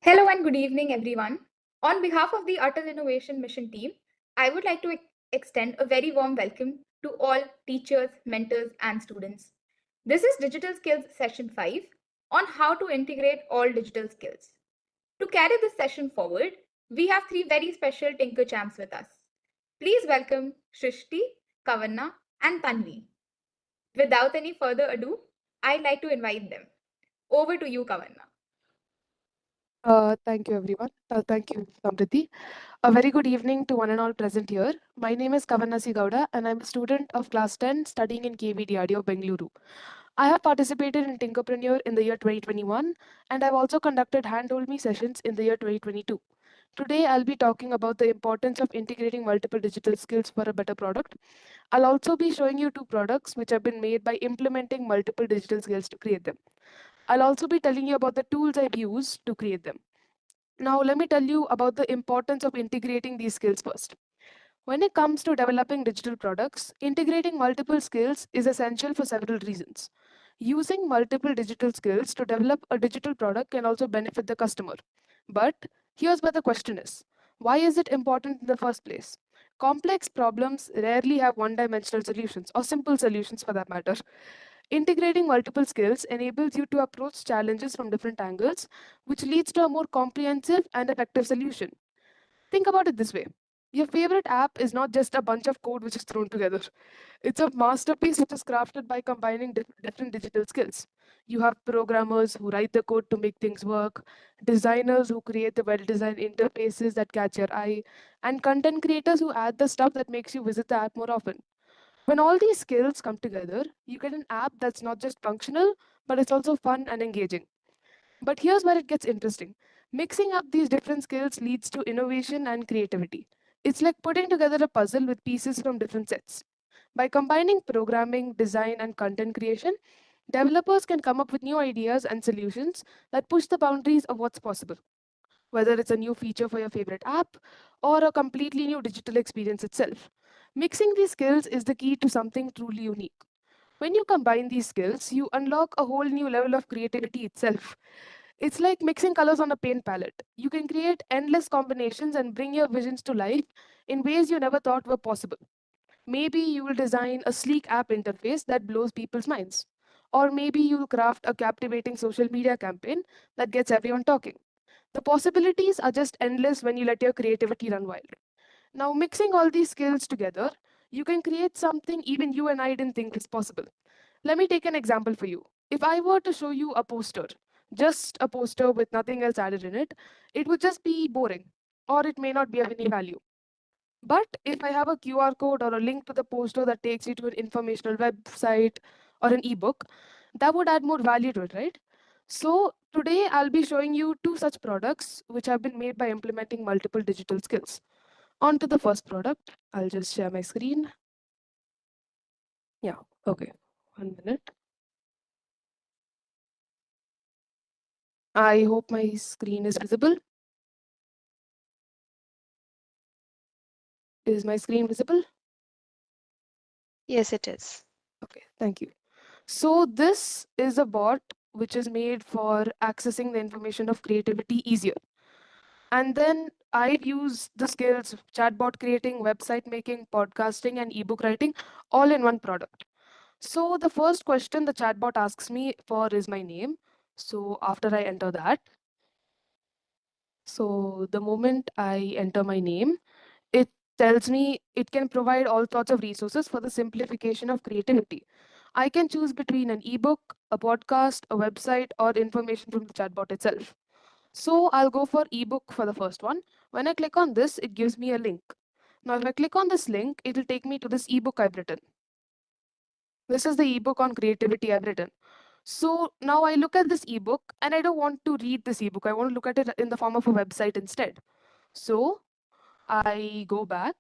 Hello and good evening, everyone. On behalf of the Atal Innovation Mission team, I would like to extend a very warm welcome to all teachers, mentors, and students. This is Digital Skills Session 5 on how to integrate all digital skills. To carry this session forward, we have three very special Tinker Champs with us. Please welcome Srishti, Kavanna, and Tanvi. Without any further ado, I'd like to invite them. Over to you, Kavanna. Thank you, everyone. Thank you, Samriti. A very good evening to one and all present here. My name is Kavanasi Gowda, and I'm a student of Class 10 studying in KVDRDO, Bengaluru. I have participated in Tinkerpreneur in the year 2021, and I've also conducted Hand-Hold Me sessions in the year 2022. Today, I'll be talking about the importance of integrating multiple digital skills for a better product. I'll also be showing you two products which have been made by implementing multiple digital skills to create them. I'll also be telling you about the tools I've used to create them. Now, let me tell you about the importance of integrating these skills first. When it comes to developing digital products, integrating multiple skills is essential for several reasons. Using multiple digital skills to develop a digital product can also benefit the customer. But here's where the question is, why is it important in the first place? Complex problems rarely have one dimensional solutions, or simple solutions for that matter. Integrating multiple skills enables you to approach challenges from different angles, which leads to a more comprehensive and effective solution. Think about it this way. Your favorite app is not just a bunch of code which is thrown together. It's a masterpiece which is crafted by combining different digital skills. You have programmers who write the code to make things work, designers who create the well designed interfaces that catch your eye, and content creators who add the stuff that makes you visit the app more often. When all these skills come together, you get an app that's not just functional, but it's also fun and engaging. But here's where it gets interesting. Mixing up these different skills leads to innovation and creativity. It's like putting together a puzzle with pieces from different sets. By combining programming, design, and content creation, developers can come up with new ideas and solutions that push the boundaries of what's possible, whether it's a new feature for your favorite app or a completely new digital experience itself. Mixing these skills is the key to something truly unique. When you combine these skills, you unlock a whole new level of creativity itself. It's like mixing colors on a paint palette. You can create endless combinations and bring your visions to life in ways you never thought were possible. Maybe you will design a sleek app interface that blows people's minds. Or maybe you'll craft a captivating social media campaign that gets everyone talking. The possibilities are just endless when you let your creativity run wild. Now, mixing all these skills together, you can create something even you and I didn't think is possible. Let me take an example for you. If I were to show you a poster, just a poster with nothing else added in it, it would just be boring, or it may not be of any value. But if I have a QR code or a link to the poster that takes you to an informational website or an ebook, that would add more value to it, right? So today I'll be showing you two such products which have been made by implementing multiple digital skills. On to the first product. I'll just share my screen. Yeah, okay. 1 minute. I hope my screen is visible. Is my screen visible? Yes, it is. Okay, thank you. So this is a bot which is made for accessing the information of creativity easier. And then I use the skills of chatbot creating, website making, podcasting, and ebook writing all in one product. So the first question the chatbot asks me for is my name. So after I enter that, so the moment I enter my name, it tells me it can provide all sorts of resources for the simplification of creativity. I can choose between an ebook, a podcast, a website, or information from the chatbot itself. So I'll go for ebook for the first one. When I click on this, it gives me a link. Now, if I click on this link, it'll take me to this ebook I've written. This is the ebook on creativity I've written. So now I look at this ebook and I don't want to read this ebook. I want to look at it in the form of a website instead. So I go back,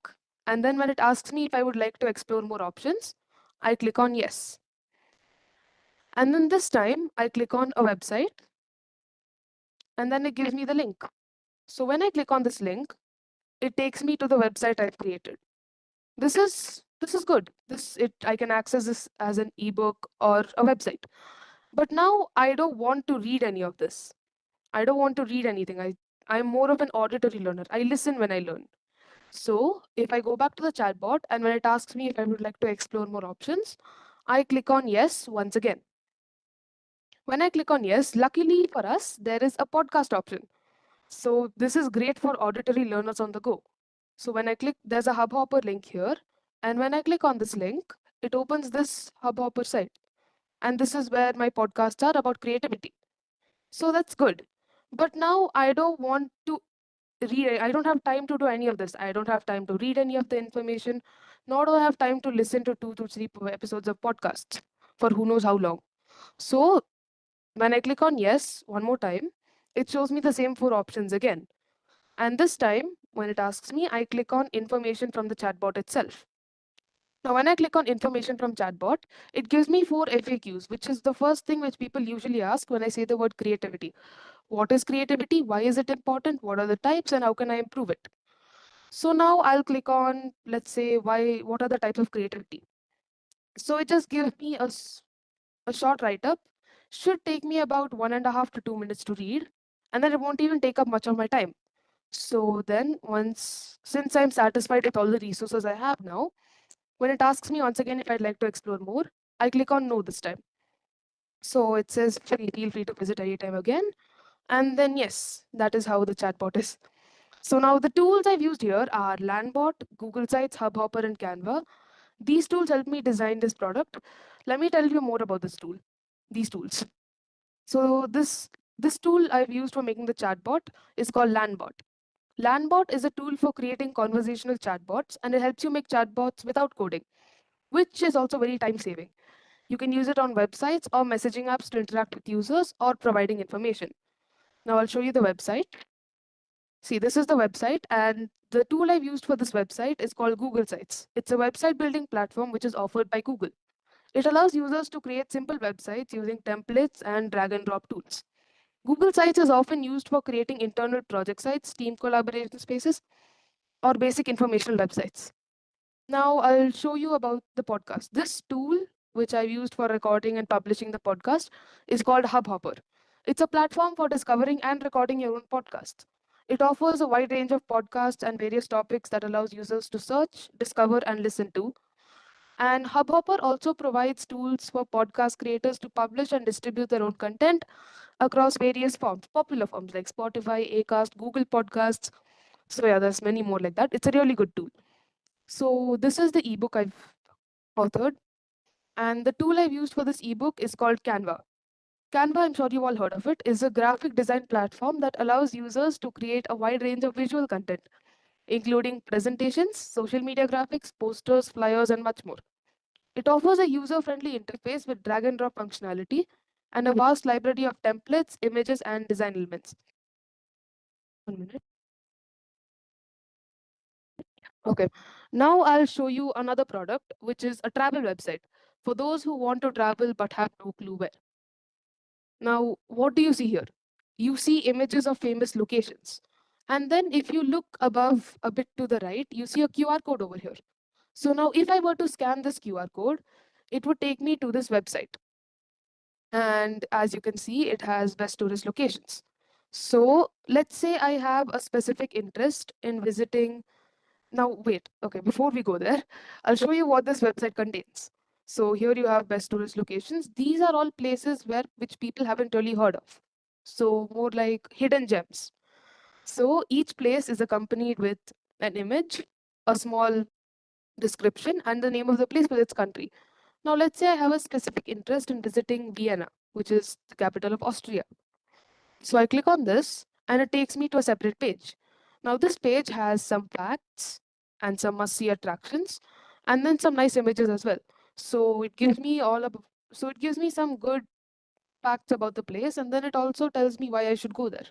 and then when it asks me if I would like to explore more options, I click on yes. And then this time I click on a website, and then it gives me the link. So when I click on this link, it takes me to the website I've created. This is good. This it I can access this as an ebook or a website. But now I don't want to read any of this. I don't want to read anything. I'm more of an auditory learner. I listen when I learn. So if I go back to the chatbot and when it asks me if I would like to explore more options, I click on yes once again. When I click on yes, luckily for us, there is a podcast option. So this is great for auditory learners on the go. So when I click, there's a Hubhopper link here. And when I click on this link, it opens this Hubhopper site. And this is where my podcasts are about creativity. So that's good. But now I don't want to read, I don't have time to do any of this. I don't have time to read any of the information, nor do I have time to listen to 2 to 3 episodes of podcasts for who knows how long. So when I click on yes one more time, it shows me the same 4 options again. And this time, when it asks me, I click on information from the chatbot itself. Now, when I click on information from chatbot, it gives me 4 FAQs, which is the first thing which people usually ask when I say the word creativity. What is creativity? Why is it important? What are the types and how can I improve it? So now I'll click on, let's say, what are the types of creativity? So it just gives me a short write-up. Should take me about 1.5 to 2 minutes to read, and then it won't even take up much of my time. So then since I'm satisfied with all the resources I have now, when it asks me once again if I'd like to explore more, I click on no this time. So it says feel free to visit anytime again. And then yes, that is how the chatbot is. So now the tools I've used here are Landbot, Google Sites, Hubhopper, and Canva. These tools help me design this product. Let me tell you more about these tools. So this tool I've used for making the chatbot is called Landbot. Landbot is a tool for creating conversational chatbots and it helps you make chatbots without coding, which is also very time saving. You can use it on websites or messaging apps to interact with users or providing information. Now I'll show you the website. See, this is the website, and the tool I've used for this website is called Google Sites. It's a website building platform which is offered by Google. It allows users to create simple websites using templates and drag and drop tools. Google Sites is often used for creating internal project sites, team collaboration spaces, or basic informational websites. Now I'll show you about the podcast. This tool, which I've used for recording and publishing the podcast, is called Hubhopper. It's a platform for discovering and recording your own podcast. It offers a wide range of podcasts and various topics that allows users to search, discover, and listen to. And Hubhopper also provides tools for podcast creators to publish and distribute their own content across various forms, popular forms like Spotify, Acast, Google Podcasts. So yeah, there's many more like that. It's a really good tool. So this is the ebook I've authored, and the tool I've used for this ebook is called Canva. Canva, I'm sure you all heard of it, is a graphic design platform that allows users to create a wide range of visual content, including presentations, social media graphics, posters, flyers, and much more. It offers a user-friendly interface with drag and drop functionality and a vast library of templates, images, and design elements. 1 minute. Okay. Now I'll show you another product, which is a travel website for those who want to travel but have no clue where. Now, what do you see here? You see images of famous locations. And then if you look above a bit to the right, you see a QR code over here. So now if I were to scan this QR code, it would take me to this website. And as you can see, it has best tourist locations. So let's say I have a specific interest in visiting. Now, wait, okay, before we go there, I'll show you what this website contains. So here you have best tourist locations. These are all places which people haven't really heard of. So more like hidden gems. So each place is accompanied with an image, a small description, and the name of the place with its country. Now, let's say I have a specific interest in visiting Vienna, which is the capital of Austria. So I click on this and it takes me to a separate page. Now this page has some facts and some must-see attractions and then some nice images as well. So it gives me some good facts about the place and then it also tells me why I should go there.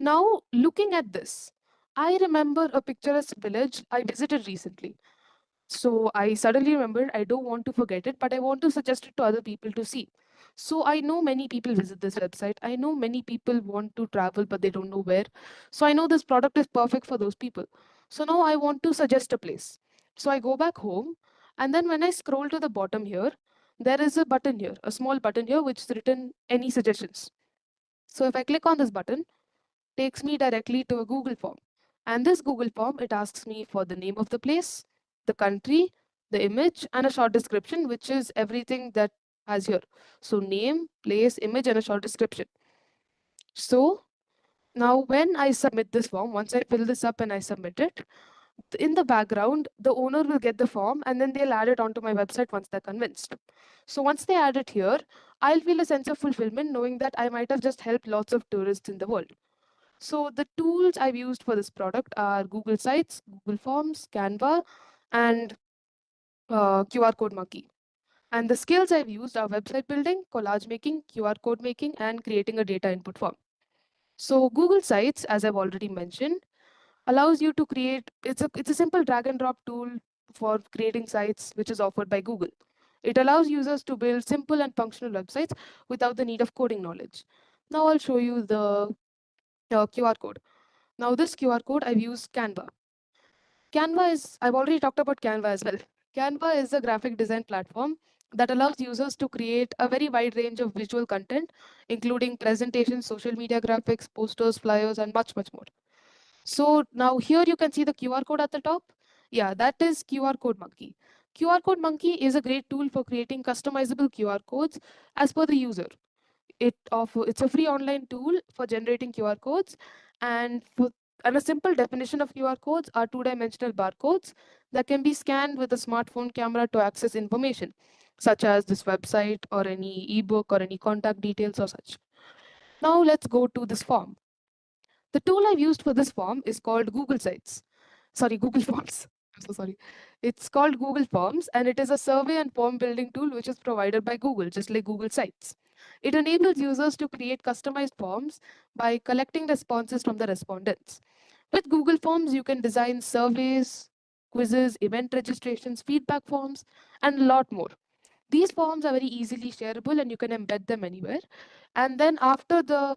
Now looking at this, I remember a picturesque village I visited recently. So I suddenly remembered I don't want to forget it, but I want to suggest it to other people to see. So I know many people visit this website. I know many people want to travel, but they don't know where. So I know this product is perfect for those people. So now I want to suggest a place. So I go back home, and then when I scroll to the bottom here, there is a button here, a small button here, which is written any suggestions. So if I click on this button, takes me directly to a Google form. And this Google form, it asks me for the name of the place, the country, the image, and a short description, which is everything that has here. So name, place, image, and a short description. So now when I submit this form, once I fill this up and I submit it, in the background, the owner will get the form and then they'll add it onto my website once they're convinced. So once they add it here, I'll feel a sense of fulfillment knowing that I might have just helped lots of tourists in the world. So the tools I've used for this product are Google Sites, Google Forms, Canva, and QR Code Monkey. And the skills I've used are website building, collage making, QR code making, and creating a data input form. So Google Sites, as I've already mentioned, allows you to create, it's a simple drag and drop tool for creating sites which is offered by Google. It allows users to build simple and functional websites without the need of coding knowledge. Now I'll show you the QR code. Now this QR code, I've used Canva. Canva is, I've already talked about Canva as well. Canva is a graphic design platform that allows users to create a very wide range of visual content, including presentations, social media graphics, posters, flyers, and much, much more. So now here you can see the QR code at the top. Yeah, that is QR Code Monkey. QR Code Monkey is a great tool for creating customizable QR codes as per the user. It's a free online tool for generating QR codes, and a simple definition of QR codes are two-dimensional barcodes that can be scanned with a smartphone camera to access information, such as this website or any ebook or any contact details or such. Now let's go to this form. The tool I've used for this form is called Google Sites. Sorry, Google Forms. I'm so sorry. It's called Google Forms, and it is a survey and form building tool which is provided by Google, just like Google Sites. It enables users to create customized forms by collecting responses from the respondents. With Google Forms, you can design surveys, quizzes, event registrations, feedback forms, and a lot more. These forms are very easily shareable and you can embed them anywhere. And then after the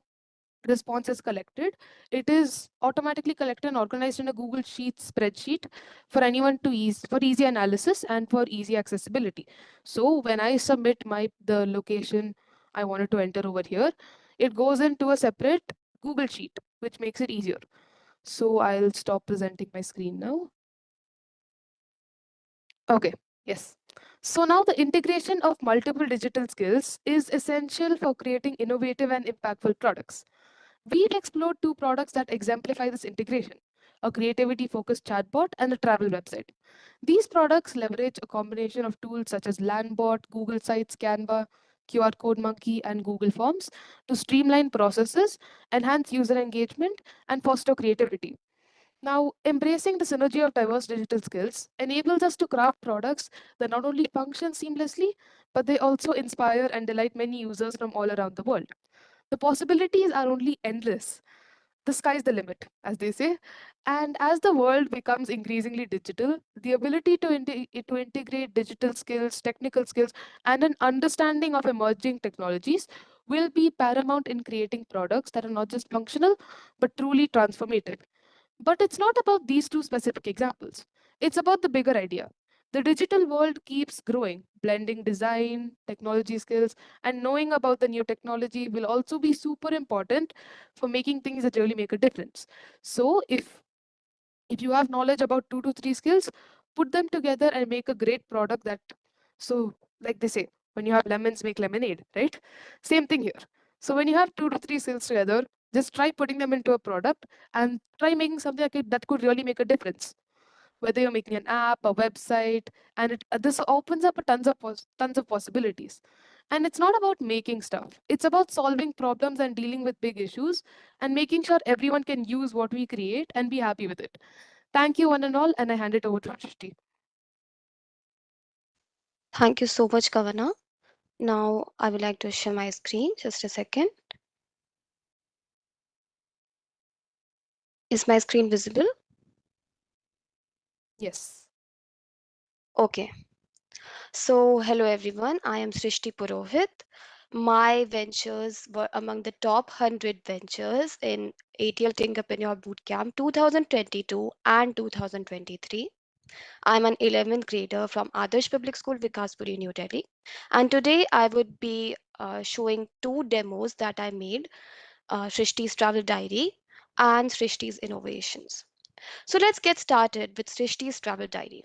response is collected, it is automatically collected and organized in a Google Sheets spreadsheet for anyone to for easy analysis and for easy accessibility. So when I submit the location I wanted to enter over here, it goes into a separate Google Sheet, which makes it easier. So I'll stop presenting my screen now. Okay, yes. So now the integration of multiple digital skills is essential for creating innovative and impactful products. We've explored two products that exemplify this integration: a creativity focused chatbot and a travel website. These products leverage a combination of tools such as Landbot, Google Sites, Canva, QR Code Monkey, and Google Forms to streamline processes, enhance user engagement, and foster creativity. Now, embracing the synergy of diverse digital skills enables us to craft products that not only function seamlessly, but they also inspire and delight many users from all around the world. The possibilities are only endless. The sky's the limit, as they say. And as the world becomes increasingly digital, the ability to integrate digital skills, technical skills, and an understanding of emerging technologies will be paramount in creating products that are not just functional, but truly transformative. But it's not about these two specific examples. It's about the bigger idea. The digital world keeps growing. Blending design, technology skills, and knowing about the new technology will also be super important for making things that really make a difference. So if you have knowledge about two to three skills, put them together and make a great product that, so like they say, when you have lemons, make lemonade, right? Same thing here. So when you have two to three skills together, just try putting them into a product and try making something that could really make a difference. Whether you're making an app, a website, and this opens up a tons of possibilities. And it's not about making stuff. It's about solving problems and dealing with big issues and making sure everyone can use what we create and be happy with it. Thank you, one and all, and I hand it over to Srishti. Thank you so much, Kavana. Now I would like to share my screen. Just a second. Is my screen visible? Yes. Okay. So, hello everyone. I am Srishti Purohit. My ventures were among the top 100 ventures in ATL Tinkerpreneur Bootcamp 2022 and 2023. I'm an 11th grader from Adarsh Public School, Vikaspuri, New Delhi. And today I would be showing two demos that I made Srishti's Travel Diary, and Srishti's Innovations. So let's get started with Srishti's Travel Diary.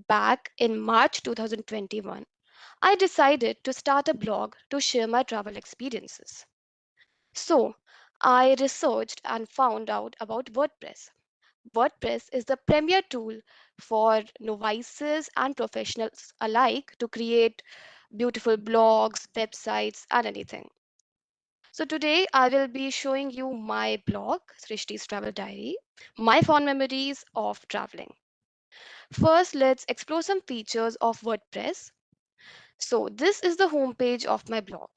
Back in March 2021, I decided to start a blog to share my travel experiences. So I researched and found out about WordPress. WordPress is the premier tool for novices and professionals alike to create beautiful blogs, websites, and anything. So today I will be showing you my blog, Srishti's Travel Diary, my fond memories of traveling. First, let's explore some features of WordPress. So this is the homepage of my blog.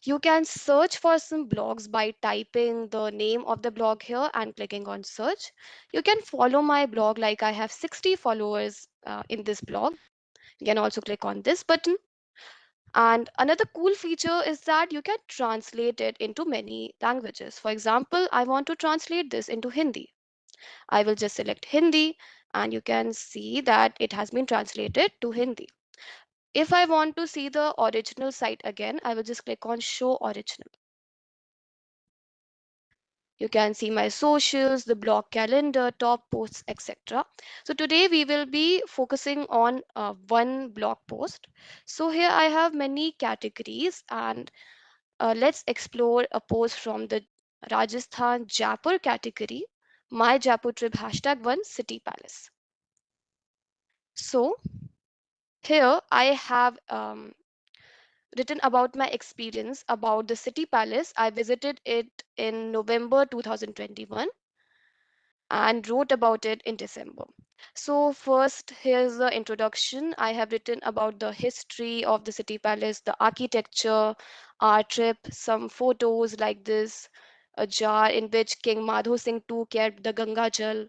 You can search for some blogs by typing the name of the blog here and clicking on search. You can follow my blog, like I have 60 followers in this blog. You can also click on this button. And another cool feature is that you can translate it into many languages. For example, I want to translate this into Hindi. I will just select Hindi and you can see that it has been translated to Hindi. If I want to see the original site again, I will just click on show original. You can see my socials, the blog calendar, top posts, etc. So today we will be focusing on one blog post. So here I have many categories, and let's explore a post from the Rajasthan Jaipur category. My Jaipur trip #1 City Palace. So here I have written about my experience about the City Palace. I visited it in November 2021 and wrote about it in December. So first, here's the introduction. I have written about the history of the City Palace, the architecture, our trip, some photos like this, a jar in which King Madho Singh II kept the Ganga Jal,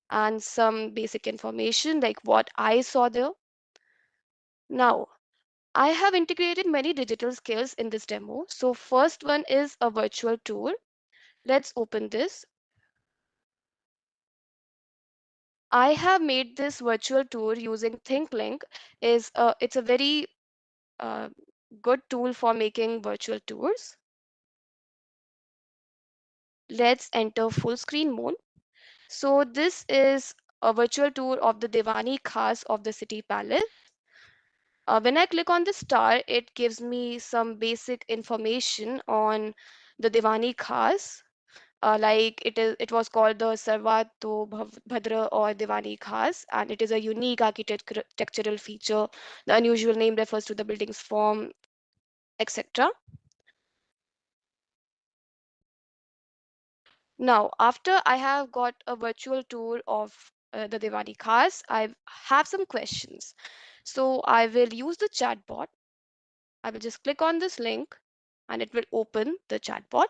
and some basic information like what I saw there. Now, I have integrated many digital skills in this demo. So first one is a virtual tour. Let's open this. I have made this virtual tour using ThinkLink. It's a very uh, good tool for making virtual tours. Let's enter full screen mode. So this is a virtual tour of the Diwani Khas of the City Palace. When I click on the star, it gives me some basic information on the Diwani Khas. Like it was called the Sarvato Bhadra or Diwani Khas, and it is a unique architectural feature. The unusual name refers to the building's form, etc. Now, after I have got a virtual tour of the Diwani Khas, I have some questions. So I will use the chatbot. I will just click on this link and it will open the chatbot.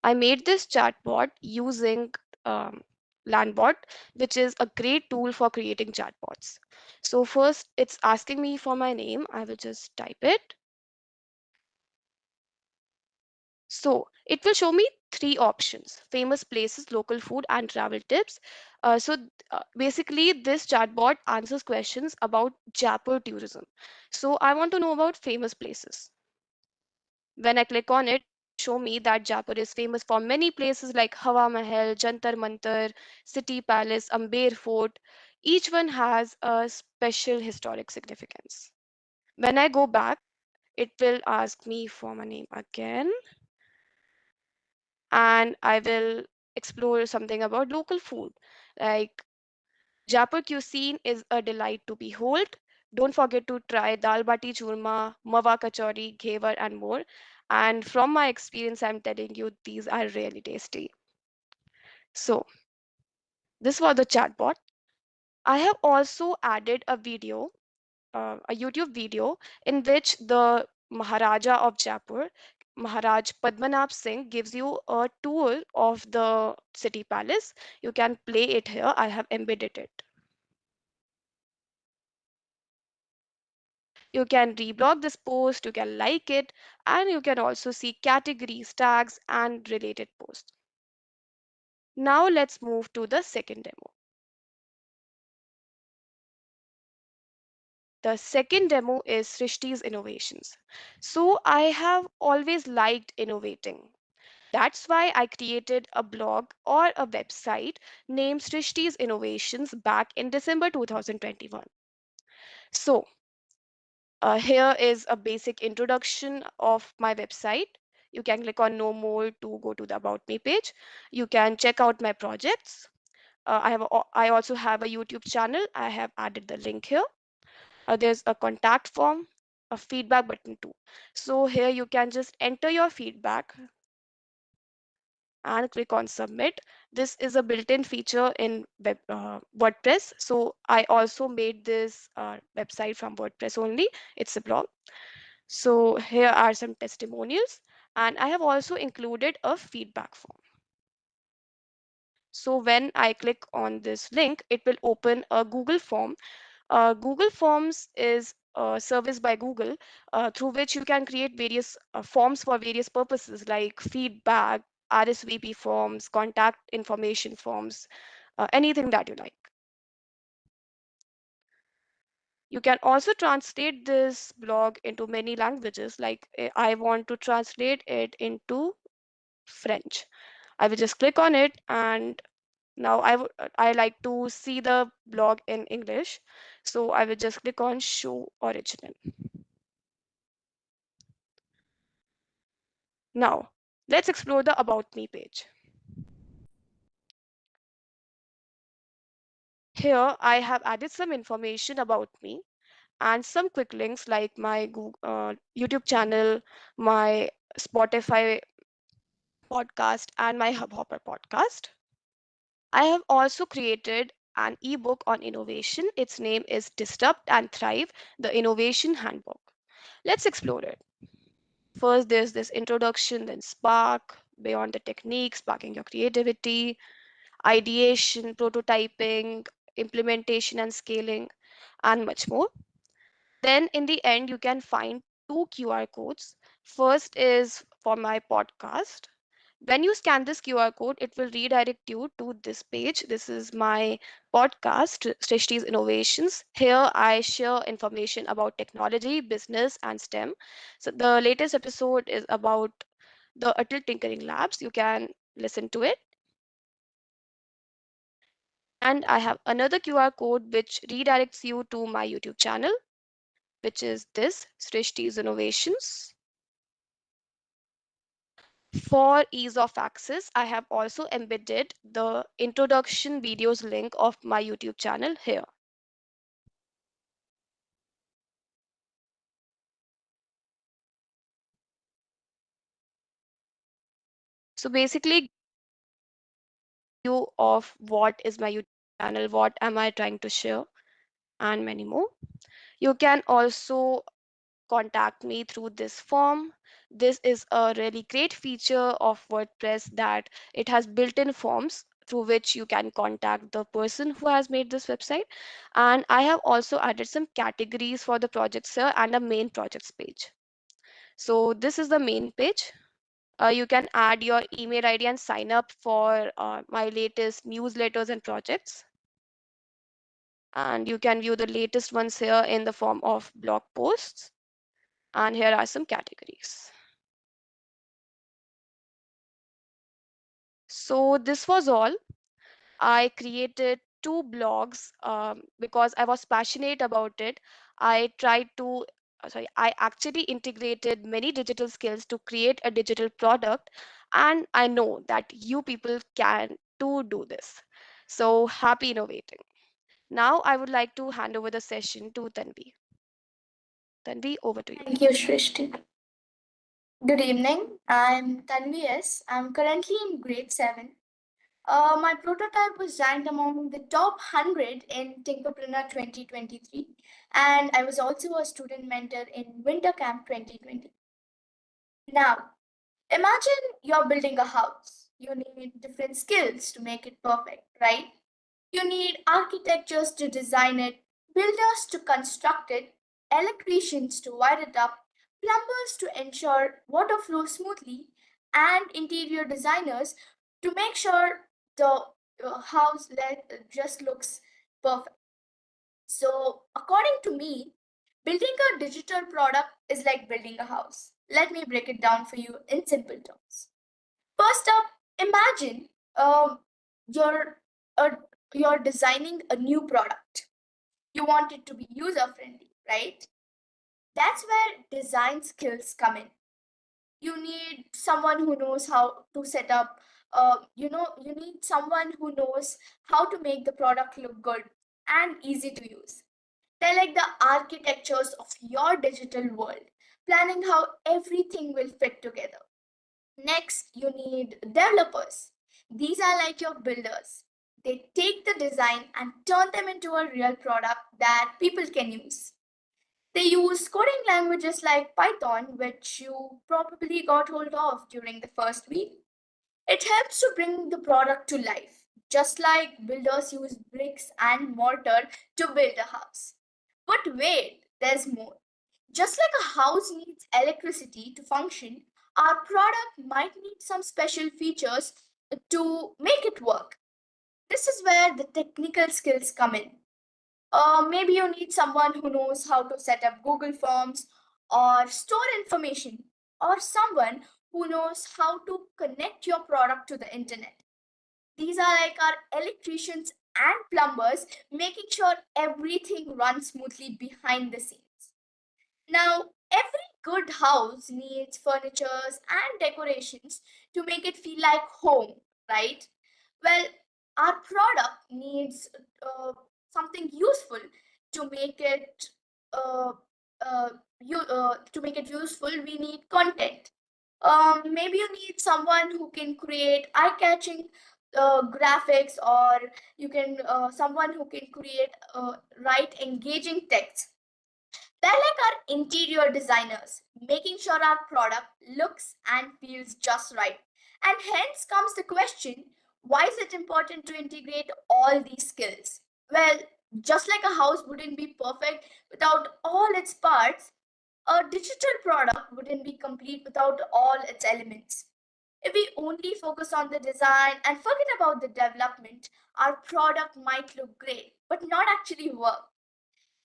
I made this chatbot using Landbot, which is a great tool for creating chatbots. So first, it's asking me for my name. I will just type it. So it will show me three options: famous places, local food, and travel tips. Basically, this chatbot answers questions about Jaipur tourism. So I want to know about famous places. When I click on it, it will show me that Jaipur is famous for many places like Hawa Mahal, Jantar Mantar, City Palace, Amber Fort. Each one has a special historic significance. When I go back, it will ask me for my name again, and I will explore something about local food. Like Jaipur cuisine is a delight to behold. Don't forget to try dal bati churma, mawa kachori, ghevar, and more. And from my experience, I'm telling you, these are really tasty. So this was the chatbot. I have also added a YouTube video in which the Maharaja of Jaipur, Maharaj Padmanabh Singh, gives you a tour of the city palace. You can play it here. I have embedded it. You can reblog this post, you can like it, and you can also see categories, tags, and related posts. Now let's move to the second demo. The second demo is Srishti's innovations. So I have always liked innovating. That's why I created a blog or a website named Srishti's Innovations back in December 2021. So here is a basic introduction of my website. You can click on Know More to go to the About Me page. You can check out my projects. I also have a YouTube channel. I have added the link here. There's a contact form, a feedback button too. So here you can just enter your feedback and click on submit. This is a built-in feature in WordPress. So I also made this website from WordPress only. It's a blog. So here are some testimonials, and I have also included a feedback form. So when I click on this link, it will open a Google form. Google Forms is a service by Google through which you can create various forms for various purposes like feedback, RSVP forms, contact information forms, anything that you like. You can also translate this blog into many languages. Like I want to translate it into French. I will just click on it, and now I like to see the blog in English. So I will just click on show original. Now, let's explore the About Me page. Here, I have added some information about me and some quick links like my YouTube channel, my Spotify podcast, and my Hubhopper podcast. I have also created an ebook on innovation. Its name is Disrupt and Thrive, the Innovation Handbook. Let's explore it. First, there's this introduction, then spark, beyond the technique, sparking your creativity, ideation, prototyping, implementation and scaling, and much more. Then in the end, you can find two QR codes. First is for my podcast. When you scan this QR code, it will redirect you to this page. This is my podcast, Srishti's Innovations. Here I share information about technology, business, and STEM. So the latest episode is about the Atal Tinkering Labs. You can listen to it. And I have another QR code which redirects you to my YouTube channel, which is this Srishti's Innovations. For ease of access, I have also embedded the introduction videos link of my YouTube channel here. So basically, you of what is my YouTube channel, what am I trying to share, and many more. You can also contact me through this form. This is a really great feature of WordPress that it has built-in forms through which you can contact the person who has made this website. And I have also added some categories for the projects here and a main projects page. So this is the main page. You can add your email ID and sign up for my latest newsletters and projects. And you can view the latest ones here in the form of blog posts. And here are some categories. So this was all. I created two blogs because I was passionate about it. I tried to, I actually integrated many digital skills to create a digital product. And I know that you people can too do this. So happy innovating. Now I would like to hand over the session to Tanvi. Tanvi, over to you. Thank you, Srishti. Good evening. I'm Tanvi S. I'm currently in grade 7. My prototype was ranked among the top 100 in Tinkerpreneur 2023, and I was also a student mentor in Winter Camp 2020. Now, imagine you're building a house. You need different skills to make it perfect, right? You need architects to design it, builders to construct it, electricians to wire it up, plumbers to ensure water flows smoothly, and interior designers to make sure the house just looks perfect. So, according to me, Building a digital product is like building a house. Let me break it down for you in simple terms. First up, imagine you're, uh, you're designing a new product. You want it to be user friendly, right? That's where design skills come in. You need someone who knows how to set up, you need someone who knows how to make the product look good and easy to use. They're like the architectures of your digital world, planning how everything will fit together. Next, you need developers. These are like your builders. They take the design and turn them into a real product that people can use. They use coding languages like Python, which you probably got hold of during the first week. It helps to bring the product to life, just like builders use bricks and mortar to build a house. But wait, there's more. Just like a house needs electricity to function, our product might need some special features to make it work. This is where the technical skills come in. Maybe you need someone who knows how to set up Google Forms or store information, or someone who knows how to connect your product to the internet. These are like our electricians and plumbers, making sure everything runs smoothly behind the scenes. Now, every good house needs furnitures and decorations to make it feel like home, right? Well, our product needs something useful to make it uh, to make it useful. We need content. Maybe you need someone who can create eye-catching graphics, or you can someone who can create write engaging text. They're like our interior designers, making sure our product looks and feels just right. And hence comes the question, why is it important to integrate all these skills? Well, just like a house wouldn't be perfect without all its parts, a digital product wouldn't be complete without all its elements. If we only focus on the design and forget about the development, our product might look great, but not actually work.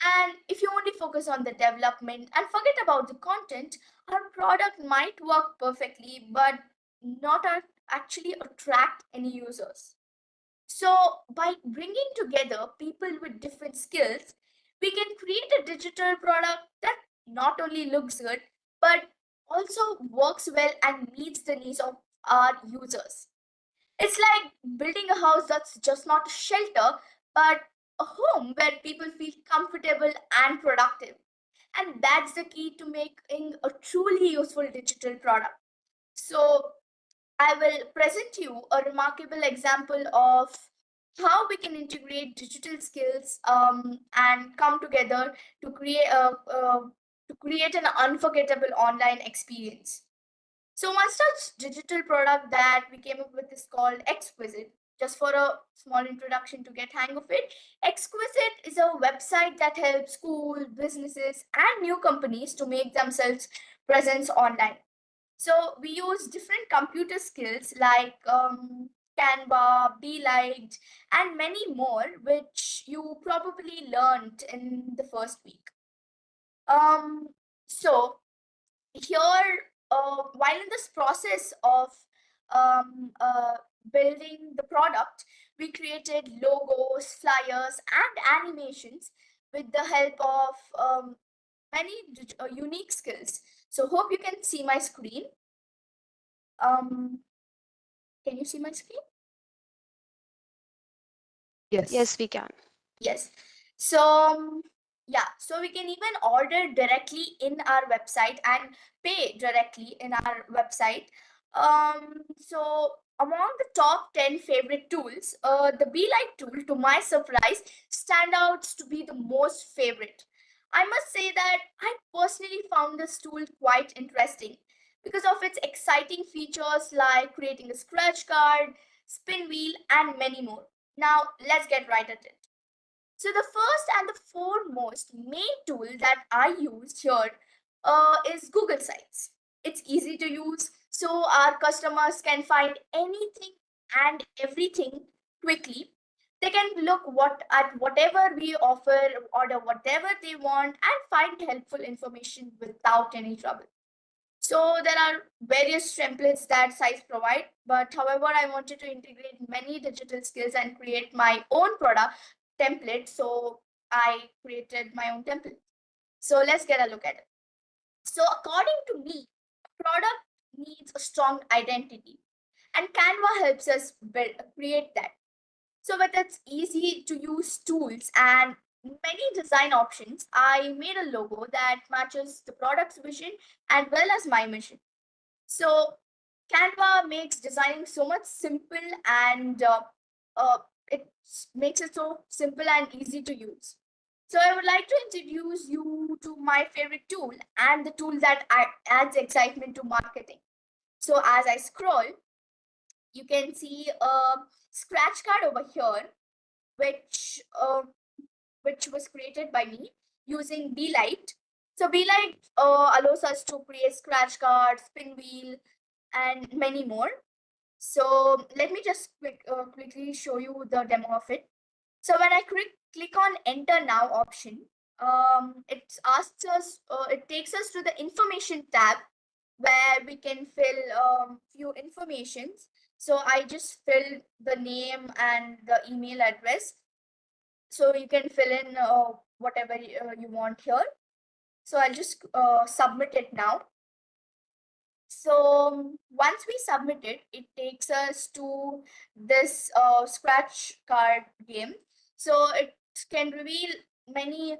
And if you only focus on the development and forget about the content, our product might work perfectly, but not actually attract any users. So, by bringing together people with different skills, we can create a digital product that not only looks good, but also works well and meets the needs of our users. It's like building a house that's just not a shelter, but a home where people feel comfortable and productive. And that's the key to making a truly useful digital product. So, I will present you a remarkable example of how we can integrate digital skills and come together to create an unforgettable online experience. So one such digital product that we came up with is called Exquisite. Just for a small introduction to get hang of it, Exquisite is a website that helps school, businesses, and new companies to make themselves presence online. So we use different computer skills like Canva, Be Liked, and many more, which you probably learned in the first week. Um, so here, while in this process of um, uh, building the product, we created logos, flyers, and animations with the help of many unique skills. So hope you can see my screen. Um, can you see my screen? Yes. Yes, we can. Yes. So, yeah, so we can even order directly in our website and pay directly in our website. So among the top 10 favorite tools, the Be Like tool, to my surprise, stand out to be the most favorite. I must say that I personally found this tool quite interesting because of its exciting features like creating a scratch card, spin wheel, and many more. Now, let's get right at it. So the first and the foremost main tool that I used here is Google Sites. It's easy to use, so our customers can find anything and everything quickly. They can look at whatever we offer, order whatever they want, and find helpful information without any trouble. So there are various templates that sites provide, but however, I wanted to integrate many digital skills and create my own product template. So I created my own template. So let's get a look at it. So according to me, a product needs a strong identity, and Canva helps us create that. So with its easy to use tools and many design options, I made a logo that matches the product's vision as well as my mission. So Canva makes designing so much simple, and it makes it so simple and easy to use. So I would like to introduce you to my favorite tool and the tool that adds excitement to marketing. So as I scroll, you can see a scratch card over here, which was created by me using Light. So Light allows us to create scratch cards, pinwheel, and many more. So let me just quickly show you the demo of it. So when I click on enter now option, it takes us to the information tab where we can fill few informations. So I just filled the name and the email address. So you can fill in whatever you want here. So I'll just submit it now. So once we submit it, it takes us to this scratch card game. So it can reveal many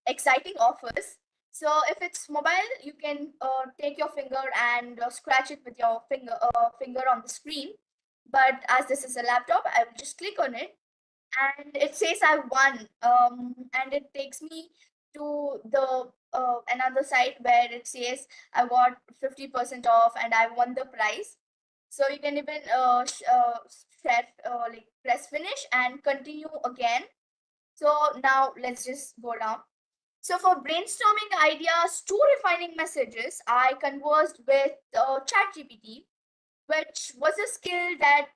exciting offers. So if it's mobile, you can take your finger and scratch it with your finger on the screen. But as this is a laptop, I will just click on it and it says I won. And it takes me to the another site where it says I got 50% off and I won the prize. So you can even like press finish and continue again. So now let's just go down. So for brainstorming ideas to refining messages, I conversed with ChatGPT, which was a skill that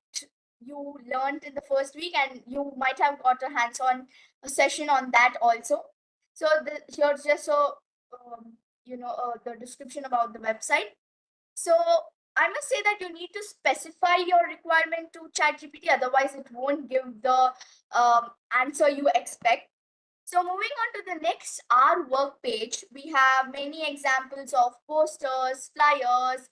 you learned in the first week, and you might have got a hands-on session on that also. So here's just the description about the website. So I must say that you need to specify your requirement to ChatGPT, otherwise it won't give the answer you expect. So moving on to the next our work page, we have many examples of posters, flyers,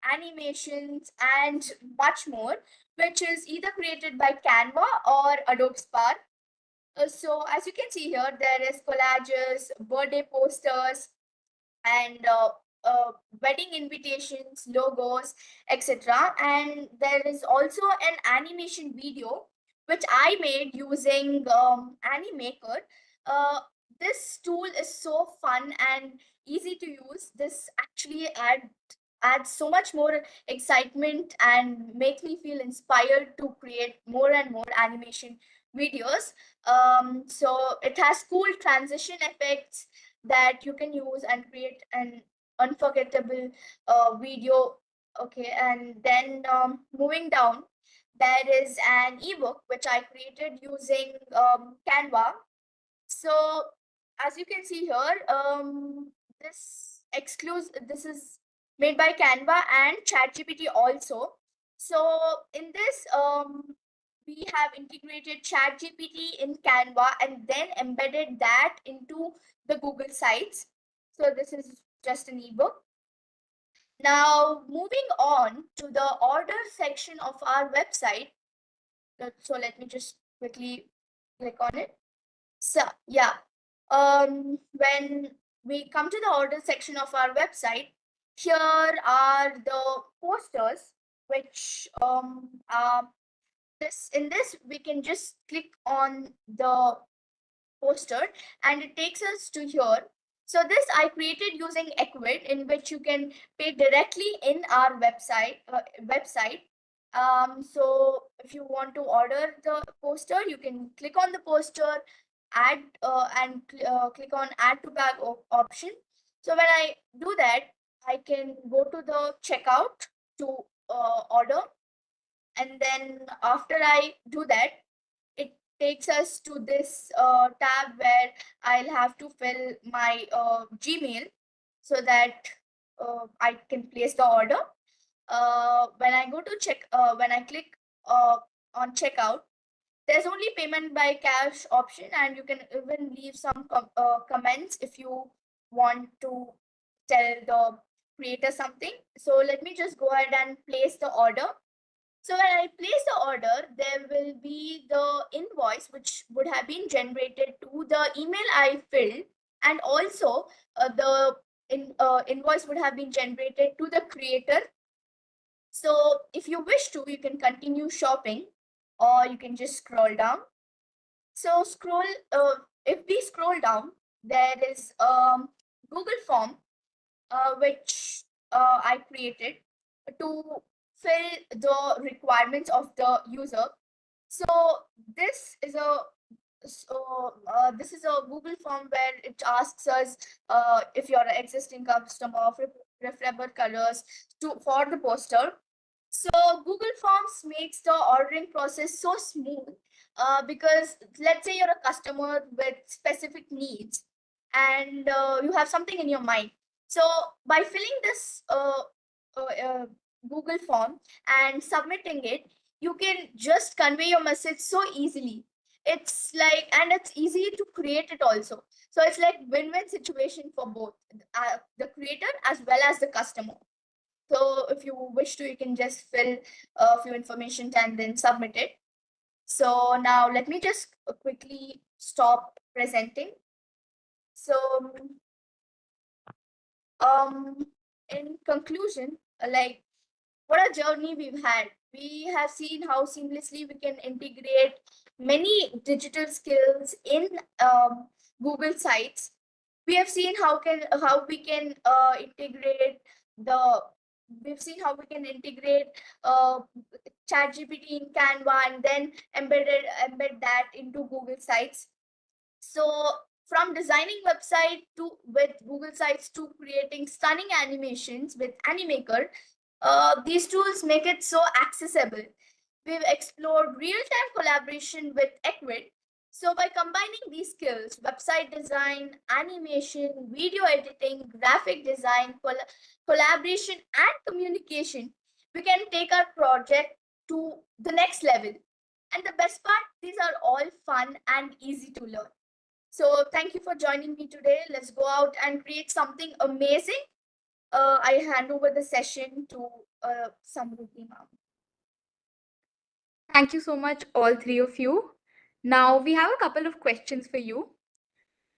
animations, and much more, which is either created by Canva or Adobe Spark. So as you can see here, there is collages, birthday posters, and wedding invitations, logos, etc. And there is also an animation video which I made using Animaker. Uh, this tool is so fun and easy to use. This actually adds so much more excitement and makes me feel inspired to create more and more animation videos. So it has cool transition effects that you can use and create an unforgettable video. Okay, and then moving down, there is an ebook which I created using Canva. So as you can see here, this is made by Canva and ChatGPT also. So in this, we have integrated ChatGPT in Canva and then embedded that into the Google Sites. So this is just an ebook. Now moving on to the order section of our website. So let me just quickly click on it. So yeah, when we come to the order section of our website, here are the posters, which this we can just click on the poster and it takes us to here. So this I created using Exquisite, in which you can pay directly in our website. So if you want to order the poster, you can click on the poster, add and click on add to bag option. So when I do that, I can go to the checkout to order, and then after I do that, takes us to this tab where I'll have to fill my Gmail so that I can place the order. When I go to when I click on checkout, there's only payment by cash option, and you can even leave some comments if you want to tell the creator something. So let me just go ahead and place the order. So when I place the order, there will be the invoice which would have been generated to the email I filled, and also invoice would have been generated to the creator. So if you wish to, you can continue shopping, or you can just scroll down. So if we scroll down, there is Google form which I created to fill the requirements of the user. So this is a this is a Google form where it asks us if you're an existing customer of preferable colors for the poster. So Google Forms makes the ordering process so smooth because let's say you're a customer with specific needs, and you have something in your mind. So by filling this Google form and submitting it, you can just convey your message so easily. It's like, and it's easy to create it also. So it's like win-win situation for both the creator as well as the customer. So if you wish to, you can just fill a few information and then submit it. So now let me just quickly stop presenting. So in conclusion, like, what a journey we've had. We have seen how seamlessly we can integrate many digital skills in Google Sites. We have seen how we can integrate the we've seen how we can integrate uh, ChatGPT in Canva and then embed that into Google Sites. So from designing website to with Google Sites to creating stunning animations with Animaker, these tools make it so accessible. We've explored real-time collaboration with Equid. So by combining these skills, website design, animation, video editing, graphic design, collaboration, and communication, we can take our project to the next level. And the best part, these are all fun and easy to learn. So thank you for joining me today. Let's go out and create something amazing. I hand over the session to Samruddhi ma'am. Thank you so much, all three of you. Now, we have a couple of questions for you.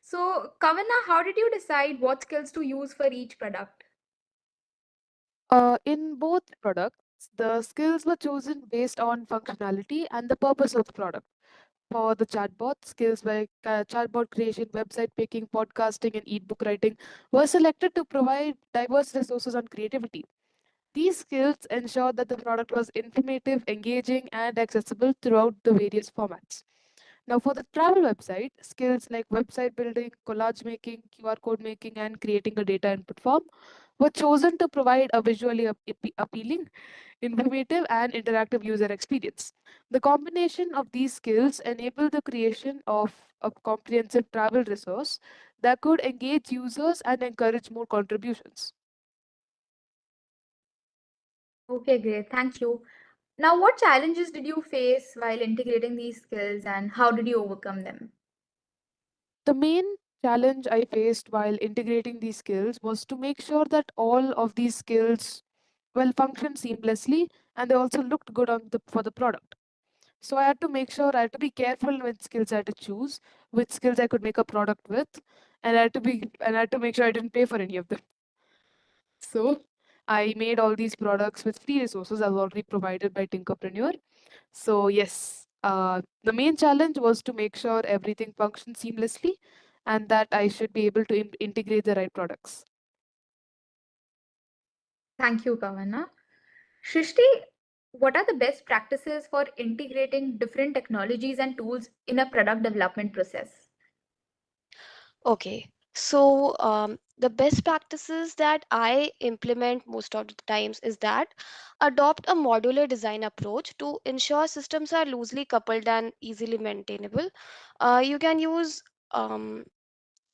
So, Kavana, how did you decide what skills to use for each product? In both products, the skills were chosen based on functionality and the purpose of the product. For the chatbot, skills like chatbot creation, website picking, podcasting, and ebook writing were selected to provide diverse resources on creativity. These skills ensure that the product was informative, engaging, and accessible throughout the various formats. Now, for the travel website, skills like website building, collage making, QR code making, and creating a data input form were chosen to provide a visually appealing, informative, and interactive user experience. The combination of these skills enabled the creation of a comprehensive travel resource that could engage users and encourage more contributions. Okay, great. Thank you. Now, what challenges did you face while integrating these skills and how did you overcome them? The main challenge I faced while integrating these skills was to make sure that all of these skills will function seamlessly and they also looked good on the for the product. So I had to make sure I had to be careful with skills I had to choose, which skills I could make a product with, and I had to make sure I didn't pay for any of them. So I made all these products with free resources as already provided by Tinkerpreneur. So yes, the main challenge was to make sure everything functions seamlessly and that I should be able to integrate the right products. Thank you, Kavana. Shrishti, what are the best practices for integrating different technologies and tools in a product development process? Okay. So, the best practices that I implement most of the times is that adopt a modular design approach to ensure systems are loosely coupled and easily maintainable. You can use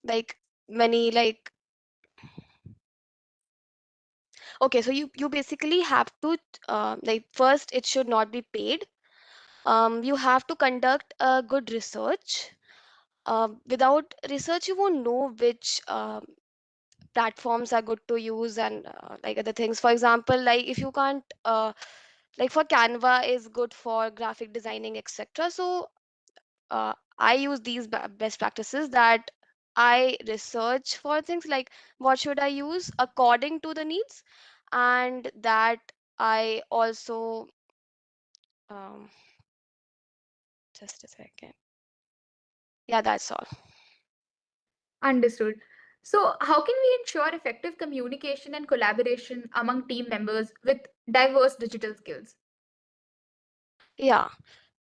like many like okay, so you basically have to like first it should not be paid. You have to conduct a good research. Without research, you won't know which platforms are good to use and like other things. For example, like if you can't like for Canva is good for graphic designing, etc. So I use these best practices that I research for things like what should I use according to the needs, and that I also um, just a second. Yeah, that's all. Understood. So, how can we ensure effective communication and collaboration among team members with diverse digital skills? Yeah.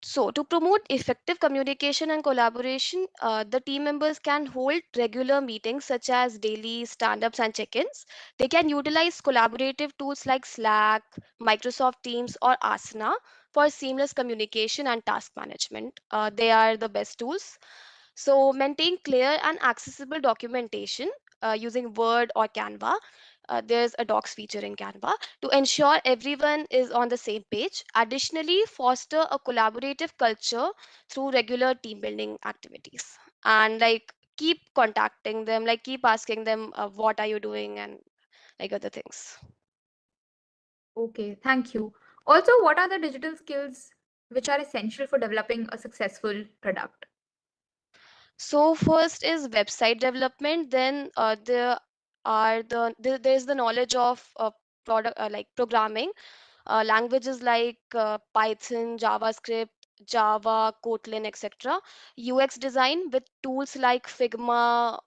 So, to promote effective communication and collaboration, the team members can hold regular meetings such as daily stand ups and check ins. They can utilize collaborative tools like Slack, Microsoft Teams, or Asana for seamless communication and task management. They are the best tools. So, maintain clear and accessible documentation using Word or Canva. There's a docs feature in Canva to ensure everyone is on the same page. Additionally, foster a collaborative culture through regular team building activities. And like keep contacting them, like keep asking them, what are you doing, and like other things. Okay, thank you. Also, what are the digital skills which are essential for developing a successful product? So first is website development. Then there's the knowledge of product like programming, languages like Python, JavaScript, Java, Kotlin, etc. UX design with tools like Figma,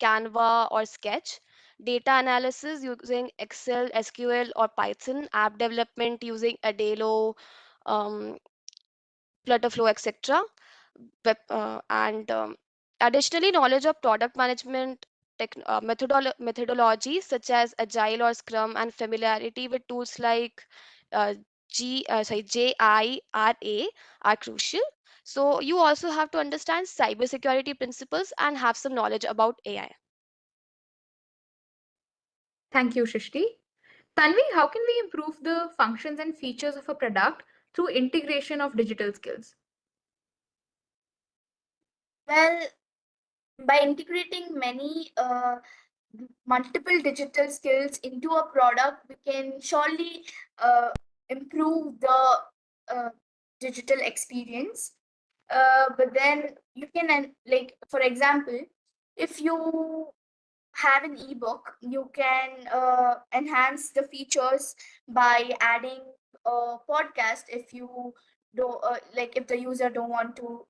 Canva, or Sketch. Data analysis using Excel, SQL, or Python. App development using Adelo, um, Flutterflow, etc. And additionally, knowledge of product management methodologies such as Agile or Scrum, and familiarity with tools like uh, JIRA are crucial. So you also have to understand cybersecurity principles and have some knowledge about AI. Thank you, Shrishti. Tanvi, how can we improve the functions and features of a product through integration of digital skills? Well, by integrating many multiple digital skills into a product, we can surely uh, improve the uh, digital experience. But then you can, like, for example, if you have an ebook, you can enhance the features by adding a podcast if you don't like if the user don't want to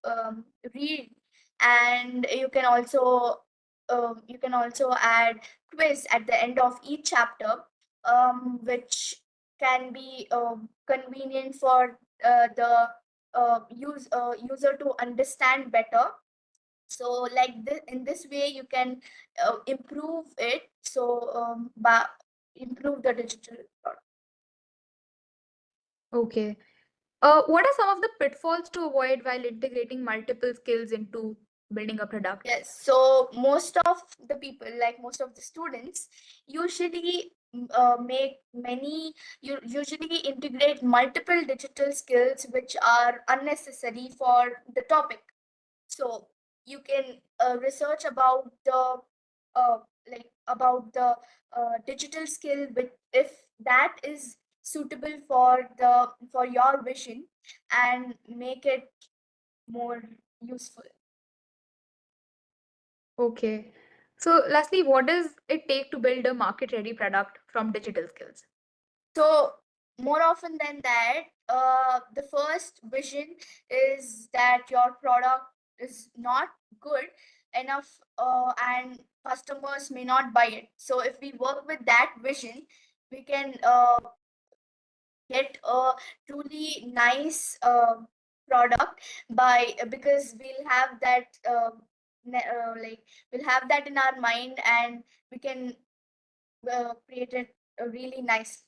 read, and you can also add quiz at the end of each chapter, which can be convenient for the user to understand better. So like this, in this way you can improve it, so improve the digital product. Okay. What are some of the pitfalls to avoid while integrating multiple skills into building a product? Yes, so most of the people, like most of the students, usually make many you usually integrate multiple digital skills which are unnecessary for the topic. So you can research about the uh, about the digital skill with, if that is suitable for your vision, and make it more useful. Okay. So, lastly, what does it take to build a market ready product from digital skills? So more often than that, the first vision is that your product is not good enough, and customers may not buy it. So if we work with that vision, we can get a truly nice product, by because we'll have that like we'll have that in our mind, and we can create it really nice.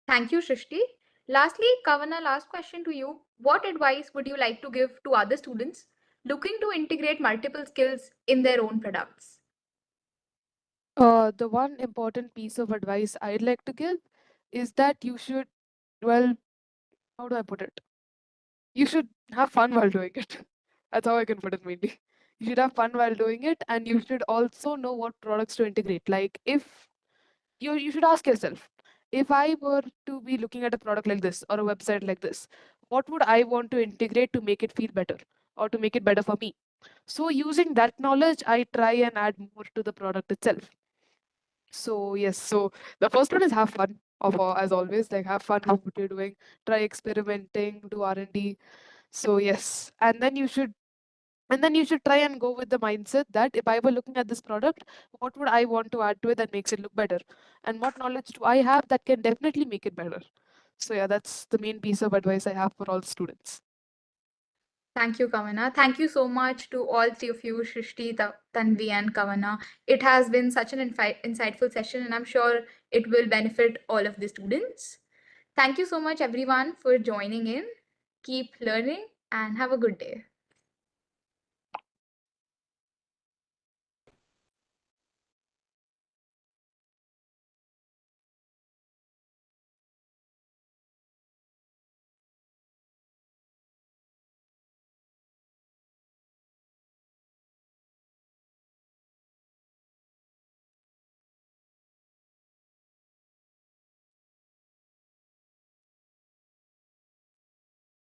Thank you, Srishti. Lastly, Kavana, last question to you. What advice would you like to give to other students looking to integrate multiple skills in their own products? The one important piece of advice I'd like to give is that you should, well, how do I put it? You should have fun while doing it. That's how I can put it mainly. You should have fun while doing it, and you should also know what products to integrate. Like if you should ask yourself, if I were to be looking at a product like this or a website like this, what would I want to integrate to make it feel better or to make it better for me? So using that knowledge, I try and add more to the product itself. So yes, so the first one is have fun of as always, like have fun with what you're doing, try experimenting, do R&D. So yes, and then you should try and go with the mindset that if I were looking at this product, what would I want to add to it that makes it look better? And what knowledge do I have that can definitely make it better? So yeah, that's the main piece of advice I have for all students. Thank you, Kavana. Thank you so much to all three of you, Shrishti, Tanvi, and Kavana. It has been such an insightful session, and I'm sure it will benefit all of the students. Thank you so much, everyone, for joining in. Keep learning and have a good day.